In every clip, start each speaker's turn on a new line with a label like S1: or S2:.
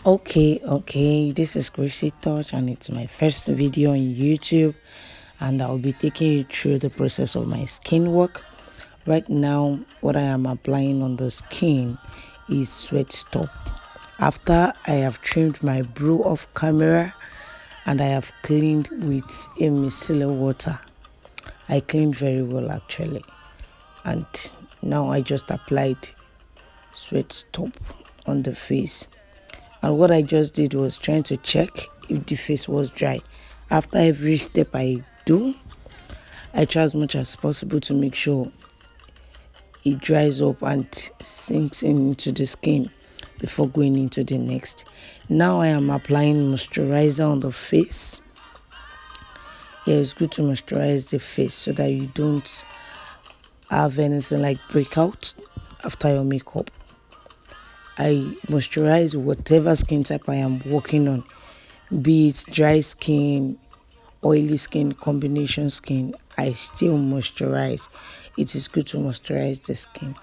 S1: Okay, this is Chrissy Touch, and it's my first video on YouTube, and I'll be taking you through the process of my skin work. Right now, what I am applying on the skin is sweat stop. After I have trimmed my brew off camera and I have cleaned with a micellar water. I cleaned very well actually, and now I just applied sweat stop on the face. And what I just did was trying to check if the face was dry. After every step I do, I try as much as possible to make sure it dries up and sinks into the skin before going into the next. Now I am applying moisturizer on the face. Yeah, it's good to moisturize the face so that you don't have anything like breakout after your makeup. I moisturize whatever skin type I am working on, be it dry skin, oily skin, combination skin. I still moisturize. It is good to moisturize the skin,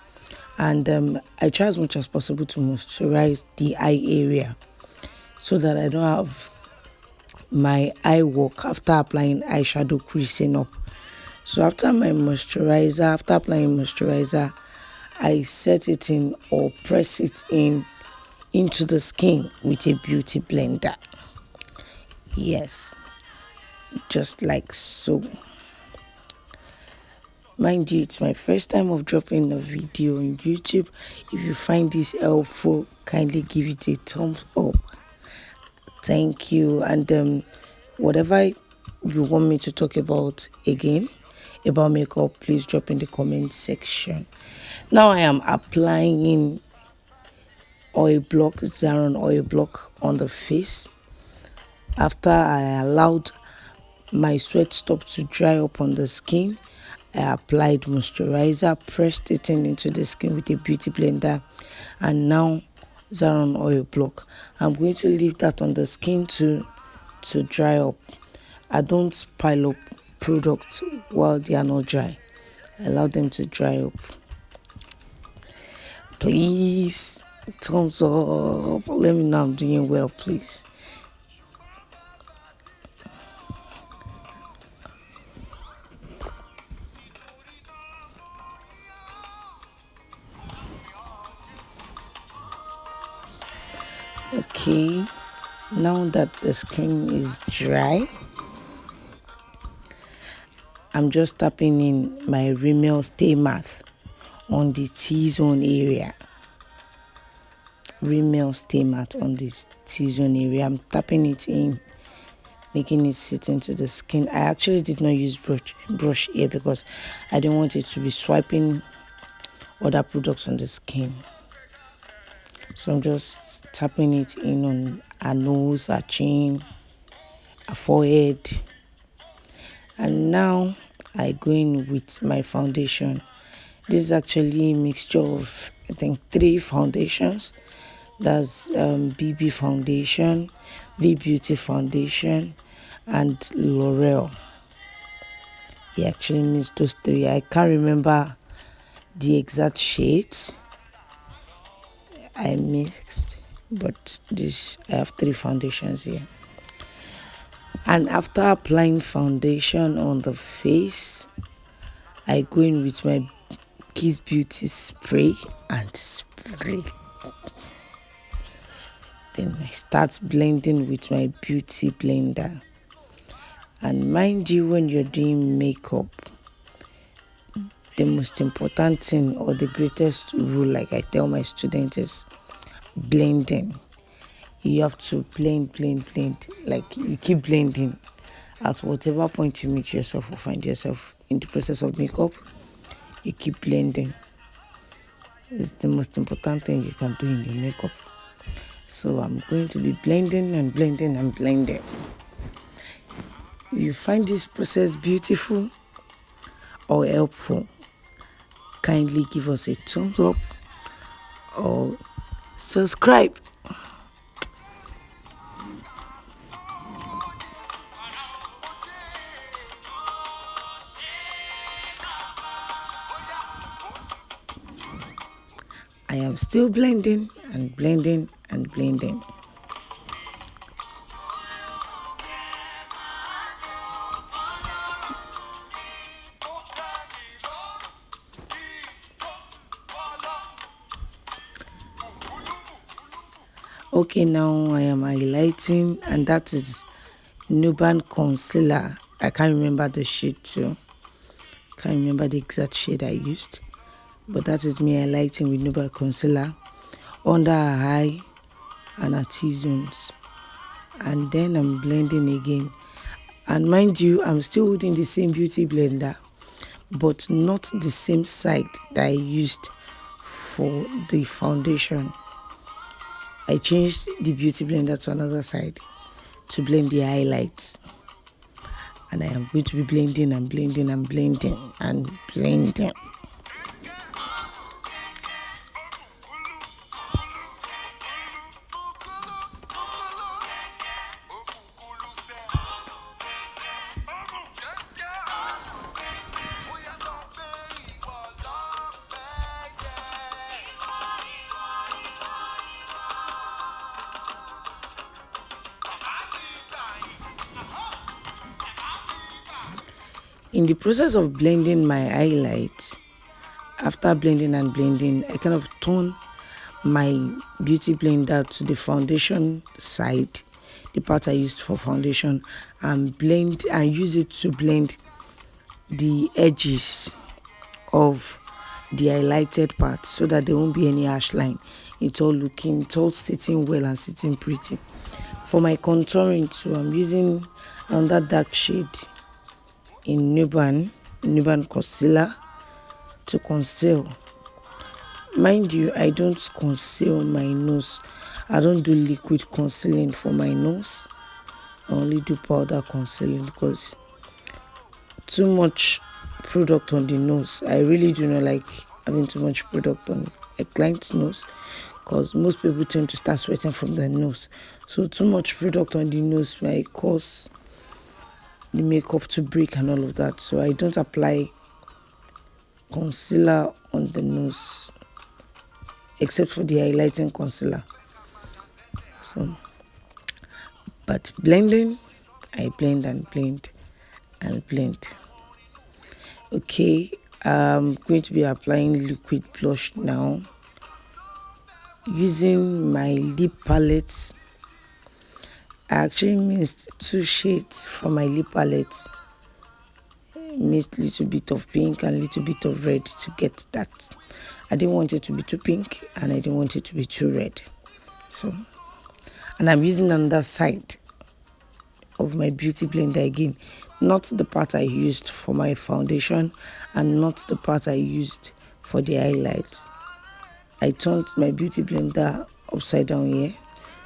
S1: and I try as much as possible to moisturize the eye area so that I don't have my eye work after applying eyeshadow creasing up. So after applying moisturizer, I set it in or press it in into the skin with a beauty blender. Yes, just like so. Mind you, it's my first time of dropping a video on YouTube. If you find this helpful, kindly give it a thumbs up. Thank you. And whatever you want me to talk about again about makeup, please drop in the comment section. Now I am applying oil block, Zaron oil block on the face. After I allowed my sweat stop to dry up on the skin, I applied moisturizer, pressed it into the skin with a beauty blender, and now Zaron oil block. I'm going to leave that on the skin to dry up. I don't pile up products while they are not dry. I allow them to dry up. Please, thumbs up. Let me know I'm doing well, please. Okay, now that the skin is dry, I'm just tapping in my rimmel stay matte on the T-zone area. Rimmel stay matte on this T-zone area. I'm tapping it in, making it sit into the skin. I actually did not use brush here because I didn't want it to be swiping other products on the skin. So I'm just tapping it in on her nose, her chin, her forehead. And now I go in with my foundation. This is actually a mixture of, I think, 3 foundations. That's BB foundation, V Beauty foundation, and L'Oreal. It actually means those 3. I can't remember the exact shades I mixed, but I have 3 foundations here. And after applying foundation on the face, I go in with my Kiss Beauty spray and spray. Then I start blending with my beauty blender. And mind you, when you're doing makeup, the most important thing or the greatest rule, like I tell my students, is blending. You have to blend. Like you keep blending. At whatever point you meet yourself or find yourself in the process of makeup, you keep blending. It's the most important thing you can do in your makeup. So I'm going to be blending. If you find this process beautiful or helpful, kindly give us a thumbs up or subscribe. I am still blending. Okay, now I am highlighting, and that is Nuban concealer. I can't remember the shade too. Can't remember the exact shade I used, but that is me highlighting with Nuban concealer under her eye and her T-zones, and then I'm blending again. And mind you, I'm still holding the same beauty blender, but not the same side that I used for the foundation. I changed the beauty blender to another side to blend the highlights. And I am going to be blending and blending and blending and blending. In the process of blending my highlights, after blending and blending, I kind of turn my beauty blender to the foundation side, the part I used for foundation, and blend and use it to blend the edges of the highlighted part so that there won't be any harsh line. It's all sitting well and sitting pretty. For my contouring too, I'm using another dark shade in Nuban concealer to conceal. Mind you, I don't conceal my nose. I don't do liquid concealing for my nose. I only do powder concealing because too much product on the nose. I really do not like having too much product on a client's nose because most people tend to start sweating from their nose. So too much product on the nose might cause the makeup to break and all of that. So I don't apply concealer on the nose except for the highlighting concealer. So, but blending, I blend and blend and blend. Okay, I'm going to be applying liquid blush now using my lip palette. I actually mixed 2 shades from my lip palette, mixed a little bit of pink and a little bit of red to get that. I didn't want it to be too pink and I didn't want it to be too red. So, and I'm using another side of my beauty blender again, not the part I used for my foundation and not the part I used for the highlights. I turned my beauty blender upside down here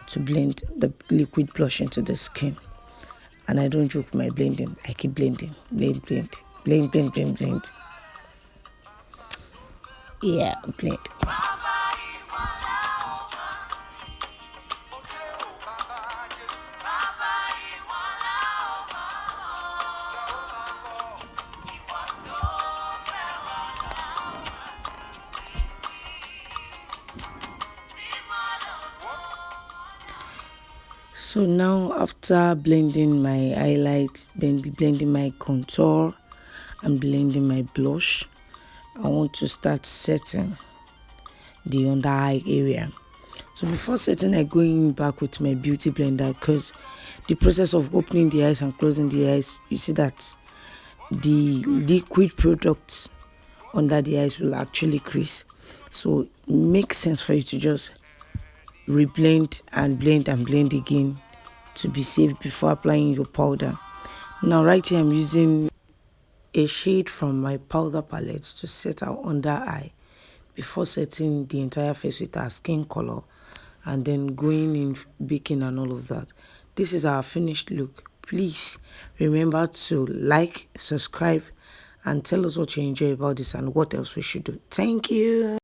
S1: to blend the liquid blush into the skin. And I don't joke with my blending. I keep blending, blend. Yeah, blend. So now after blending my highlights, blending my contour and blending my blush, I want to start setting the under eye area. So before setting, I go in back with my beauty blender because the process of opening the eyes and closing the eyes, you see that the liquid products under the eyes will actually crease. So it makes sense for you to just reblend and blend and blend again to be safe before applying your powder. Now right here I'm using a shade from my powder palette to set our under eye before setting the entire face with our skin color and then going in baking and all of that. This is our finished look. Please remember to like, subscribe and tell us what you enjoy about this and what else we should do. Thank you.